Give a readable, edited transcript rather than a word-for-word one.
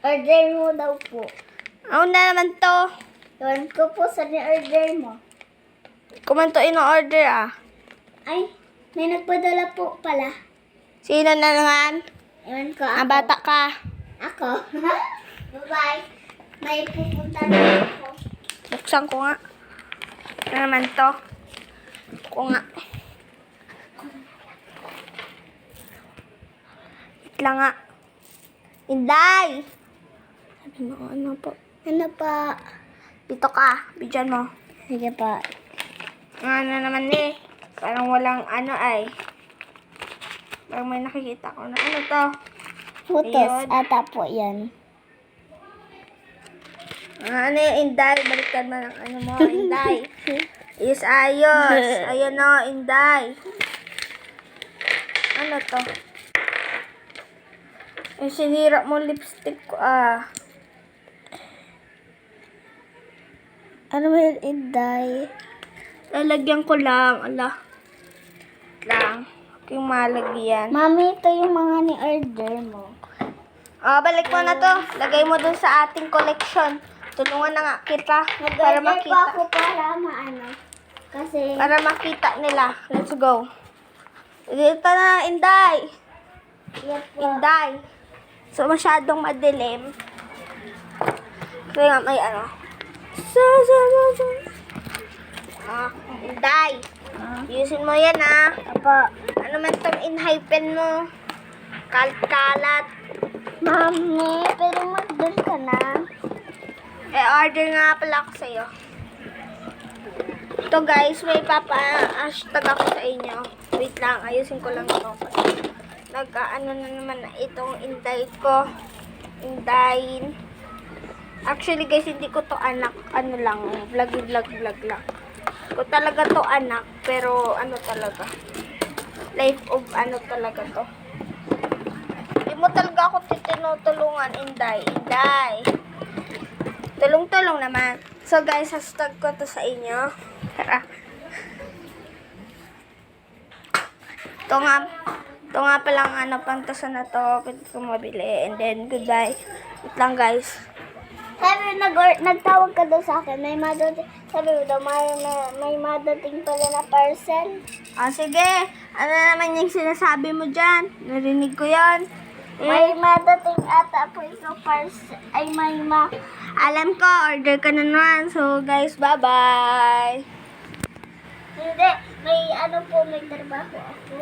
Order mo daw po. Ano na naman to? Ewan ko po sa ni-order mo. Kumanto in-order ah. Ay, may nagpadala po pala. Sino na naman? Ewan ko Ah, ako. bata ka. Ako? Bye-bye. May pupunta na ako. Buksan ko nga. Ano naman to? Ko nga. Wait lang nga. Inday! Sabi mo, ano po? Ano pa? Dito ka. Bidyan mo. Sige pa. Ano naman eh. Parang walang ano ay. Parang may nakikita ko na ano to. Putos Ayun. ata po yan. Ano yung Inday? Baliktad mo ng ano mo, Inday. Is ayos. Ayun o, Inday. Ano to? Yung sinira mo lipstick ko ah. Ano ba yun, Inday? Lalagyan ko lang. Ala. Lang. Huwag yung malagyan. Mami, ito yung mga ni-order mo. Balik mo na to. Lagay mo dun sa ating collection. Tulungan na nga kita para Nag-order pa makita. ako para maano. Kasi, Para makita nila. Let's go. Dito na, Inday. yan po. Inday. So, masyadong madilim. Kaya nga may ano. Inday. Yusin mo yan ah. Apa, Ano man tong inhypen mo? Kalat-kalat. Mami, pero mag-doon ka na. Order nga pala ako sa'yo. Ito guys, may papa-hashtag ako sa inyo. Wait lang, ayusin ko lang ito. Nag-ano na naman na itong Inday ko. Indayin. Actually guys, hindi ko to anak. Ano lang, vlog lang. Ko talaga to anak, pero ano talaga. Life of ano talaga to. Hindi mo talaga ako tinutulungan, Inday. Inday. Tulong-tulong naman. So guys, hashtag ko to sa inyo. Tara. Ito nga palang ano, pantasan na to. Pwede ko mabili. And then, goodbye. Wait lang guys. Sabi, nagtawag ka daw sa akin. May madating, sabi mo daw, may madating pala na parcel. Sige. Ano naman yung sinasabi mo dyan? Narinig ko yan. May madating ata po isang parcel. Ay, Alam ko, order ka na naman. So guys, bye-bye. Hindi, may ano po, may trabaho ako.